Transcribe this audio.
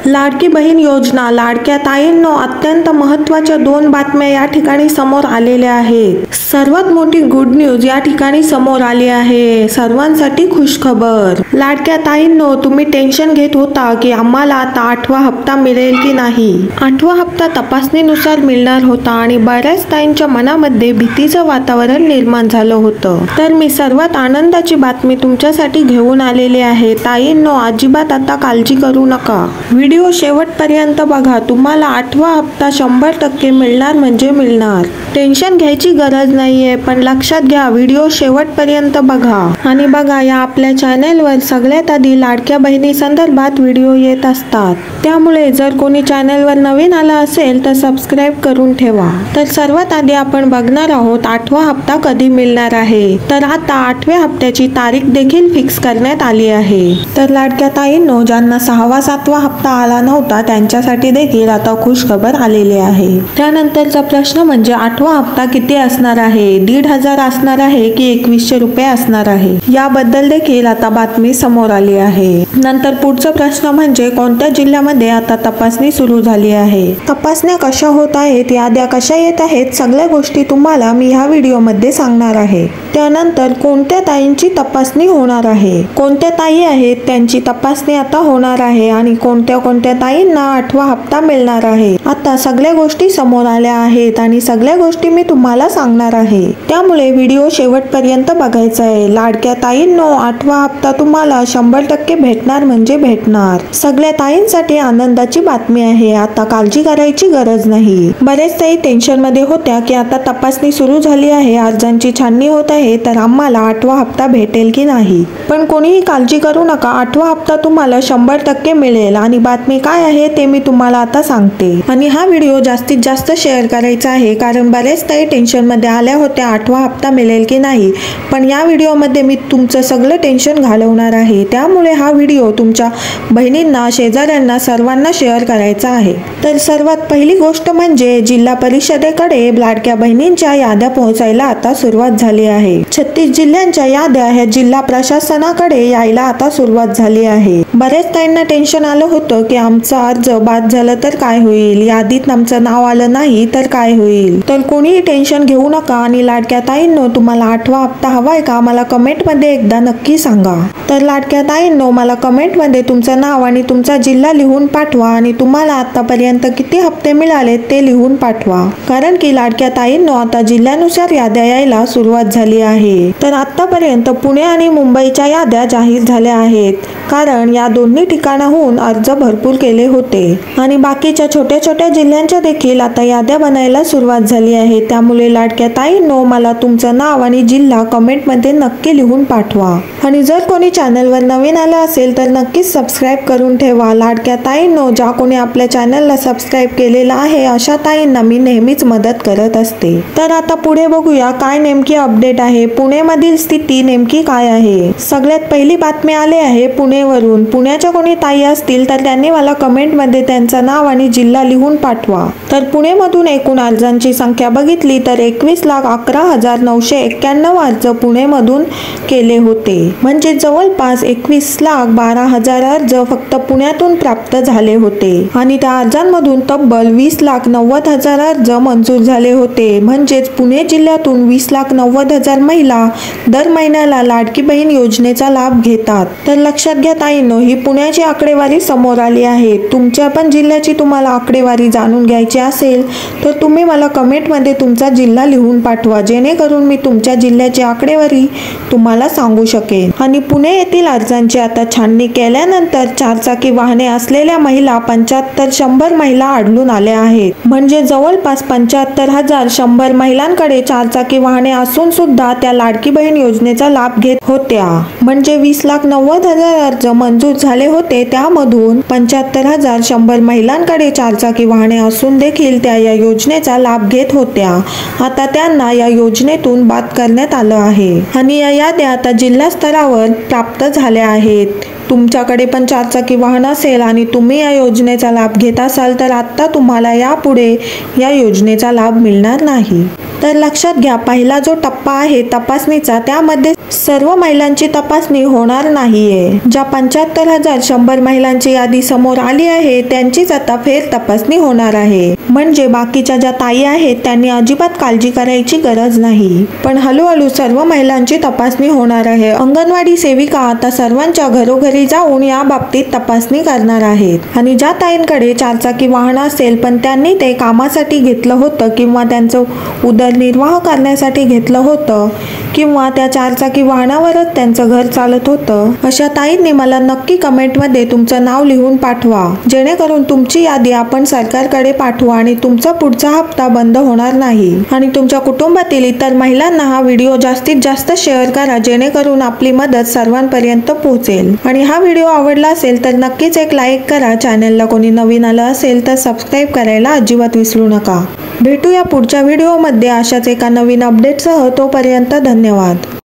लाडकी बहीण योजना, लाडक्या ताईंनो अत्यंत महत्त्वाच्या 2 बातम्या या ठिकाणी समोर आलेल्या आहेत। सर्वात मोठी गुड न्यूज या ठिकाणी समोर आली आहे। सर्वांसाठी खुश खबर। लाडक्या ताईंनो, तुम्ही टेन्शन घेत होता की आम्हाला आता 8वा हप्ता मिळेल की नाही। 8वा हप्ता तपासणीनुसार मिळणार होता आणि बऱ्याच ताईंच्या मनामध्ये भीतीचं वातावरण निर्माण झालं होतं। तर मी सर्वात आनंदाची बातमी तुमच्यासाठी घेऊन आलेली आहे। ताईंनो, अजिबात आता काळजी करू नका। व्हिडिओ शेवटपर्यंत बघा। तुम्हाला 8वा हप्ता 100% मिळणार म्हणजे मिळणार। टेन्शन घ्यायची गरज नाहीये, पण लक्षात घ्या, व्हिडिओ शेवटपर्यंत बघा। आणि बघा, या आपल्या चॅनेलवर सगळ्यात आधी लाडक्या बहिणी संदर्भात व्हिडिओ येत असतात। त्यामुळे जर कोणी चॅनेलवर नवीन आला असेल तर सबस्क्राईब करून ठेवा। तर सर्वात आधी आपण बघणार आहोत 8वा हप्ता कधी मिळणार आहे। तर आता 8व्या हप्त्याची तारीख देखील फिक्स करण्यात आली आहे। तर लाडक्या ताईंनो, ज्यांना 6वा 7वा हप्ता आला नव्हता त्यांच्यासाठी देखील आता खुश खबर आलेली आहे। त्यानंतरचा प्रश्न म्हणजे 8वा हप्ता किती असणार आहे? 1,500 असणार आहे की 2100 रुपये असणार आहे? याबद्दल देखील आता बातमी समोर आली आहे। नंतर पुढचा प्रश्न म्हणजे कोणत्या जिल्ह्यामध्ये आता तपासणी सुरू झाली आहे? तपासण्या कशा होत आहेत, याद्या कशा येत आहेत, सगळ्या गोष्टी तुम्हाला मी ह्या व्हिडिओमध्ये सांगणार आहे। त्यानंतर कोणत्या ताईंची तपासणी होणार आहे, कोणत्या ताई आहेत त्यांची तपासणी आता होणार आहे आणि कोणत्या ताईंना 8वा हप्ता मिळणार आहे। आता सगळ्या गोष्टी समोर आल्या आहेत आणि सगळ्या गोष्टी मी तुम्हाला सांगणार आहे। त्यामुळे व्हिडिओ शेवटपर्यंत बघायचा आहे। लाडक्या ताईंनो, 8वा हप्ता तुम्हाला 100% भेटणार म्हणजे भेटणार। सगळ्या ताईंसाठी आनंदाची बातमी आहे। आता काळजी करायची गरज नाही। बरेच ताई टेन्शन मध्ये होत्या की आता तपासणी सुरू झाली आहे, अर्जांची छाननी होत आहे, तर आम्हाला 8वा हप्ता भेटेल की नाही। पण कोणीही काळजी करू नका, 8वा हप्ता तुम्हाला 100% मिळेल आणि बातमी काय आहे ते मी तुम्हाला आता सांगते। आणि हा व्हिडिओ जास्तीत जास्त शेअर करायचा आहे, कारण बरेच ताई टेन्शन मध्ये आल्या होत्या 8वा हप्ता मिळेल की नाही। पण या व्हिडिओमध्ये मी तुमचं सगळं टेन्शन घालवणार आहे। त्यामुळे हा व्हिडिओ तुमच्या बहिणींना, शेजाऱ्यांना, सर्वांना शेअर करायचा आहे। तर सर्वात पहिली गोष्ट म्हणजे जिल्हा परिषदेकडे लाडक्या बहिणींच्या याद्या पोहोचायला आता सुरुवात झाली आहे। 36 जिल्ह्यांच्या याद्या ह्या जिल्हा प्रशासनाकडे यायला आता सुरुवात झाली आहे। बरेच ताईंना टेन्शन आलं होतं की आमचा अर्ज बाद झालं तर काय होईल, यादीत आमचं नाव आलं नाही तर काय होईल। तर कोणीही टेन्शन घेऊ नका आणि लाडक्या ताईंनो, तुम्हाला 8वा हप्ता हवाय का, मला कमेंट मध्ये एकदा नक्की सांगा। तर लाडक्या ताईंनो, मला कमेंट मध्ये तुमचं नाव आणि तुमचा जिल्हा लिहून पाठवा आणि तुम्हाला आतापर्यंत किती हप्ते मिळाले ते लिहून पाठवा, कारण की लाडक्या ताईंनो आता जिल्ह्यानुसार याद्या यायला सुरुवात झाली आहे। तर आतापर्यंत पुणे आणि मुंबईच्या याद्या जाहीर झाल्या आहेत, कारण या दोन्ही ठिकाणाहून अर्ज भरपूर केले होते आणि बाकीच्या छोट्या छोट्या जिल्ह्यांच्या देखील आता याद्या बनायला सुरुवात झाली आहे। त्यामुळे लाडक्या ताईंनो, मला तुमचं नाव आणि जिल्हा कमेंट मध्ये नक्की लिहून पाठवा आणि जर कोणी चॅनलवर नवीन आला असेल तर नक्कीच सबस्क्राईब करून ठेवा। लाडक्या ताईंनो, ज्या कोणी आपल्या चॅनलला सबस्क्राईब केलेला आहे अशा ताईंना मी नेहमीच मदत करत असते। तर आता पुढे बघूया काय नेमकी अपडेट आहे, पुणेमधील स्थिती नेमकी काय आहे। सगळ्यात पहिली बातमी आली आहे पुणेवरून। पुण्याच्या कोणी ताई असतील तर त्यांनी मला कमेंट मध्ये त्यांचं नाव आणि जिल्हा लिहून पाठवा। तर पुणेमधून एकूण अर्जांची संख्या बघितली तर 21,11,991 अर्ज पुणेमधून केले होते, म्हणजे जवळपास 21,12,000 अर्ज फक्त पुण्यातून प्राप्त झाले होते आणि त्या अर्जांमधून तब्बल 20,90,000 अर्ज मंजूर झाले होते। म्हणजेच पुणे जिल्ह्यातून 20,90,000 महिला दर महिन्याला लाडकी बहीण योजनेचा लाभ घेतात। तर लक्षात घ्या ताईंनो, ही पुण्याची आकडेवारी समोर आली आहे। तुमच्या पण जिल्ह्याची तुम्हाला आकडेवारी जाणून घ्यायची असेल तर तुम्ही मला कमेंट मध्ये तुमचा जिल्हा लिहून पाठवा, जेणेकरून मी तुमच्या जिल्ह्याची आकडेवारी तुम्हाला सांगू शकेन। आणि पुणे येथील अर्जांची आता छाननी केल्यानंतर 4 चाकी वाहने असलेल्या महिला 75-100 महिला आढळून आल्या आहेत, म्हणजे जवळपास 75,100 महिलांकडे 4 चाकी वाहने असून सुद्धा त्या लाडकी बहीण योजनेचा लाभ घेत होत्या। म्हणजे 20,90,000 अर्ज मंजूर झाले होते, त्यामधून 75,100 महिलांकडे 4 चाकी वाहने असून देखील त्या या योजनेचा लाभ घेत होत्या। आता त्यांना या योजनेतून बाद करण्यात आलं आहे आणि या याद्या आता जिल्हा स्तरावर प्राप्त झाल्या आहेत। तुमच्याकडे पण चारचाकी वाहन असेल आणि तुम्ही या योजनेचा लाभ घेत असाल तर आता तुम्हाला यापुढे या योजनेचा लाभ मिळणार नाही. तर लक्षात घ्या, पहिला जो टप्पा आहे तपासणीचा त्यामध्ये सर्व महिलांची तपासणी होणार नाहीये. ज्या 75,100 महिलांची यादी समोर आली आहे त्यांचीच आता फेर तपासणी होणार आहे. म्हणजे बाकीच्या ज्या ताई आहेत त्यांनी अजिबात काळजी करायची गरज नाही. पण हळूहळू सर्व महिलांची तपासणी होणार आहे. अंगणवाडी सेविका आता सर्वांच्या घरोघरी जाऊन या बाबतीत तपासणी करणार आहेत. आणि ज्या ताईंकडे चारचाकी वाहन असेल पण त्यांनी ते कामासाठी घेतलं होतं किंवा त्यांचं उदरनिर्वाह करण्यासाठी घेतलं होतं किंवा त्या चारचाकी वाहनावरच त्यांचं घर चालत होतं, अशा ताईंनी मला नक्की कमेंटमध्ये तुमचं नाव लिहून पाठवा, जेणेकरून तुमची यादी आपण सरकारकडे पाठवू आणि तुमचा पुढचा हप्ता बंद होणार नाही. आणि तुमच्या कुटुंबातील इतर महिलांना हा व्हिडिओ जास्तीत जास्त शेअर करा, जेणेकरून आपली मदत सर्वांपर्यंत पोहोचेल. आणि हा व्हिडिओ आवडला असेल तर नक्कीच एक लाईक करा. चॅनलला कोणी नवीन आलं असेल तर सबस्क्राईब करायला अजिबात विसरू नका. भेटूया पुढच्या व्हिडिओमध्ये अशाच एका नवीन अपडेटसह. तोपर्यंत धन्यवाद.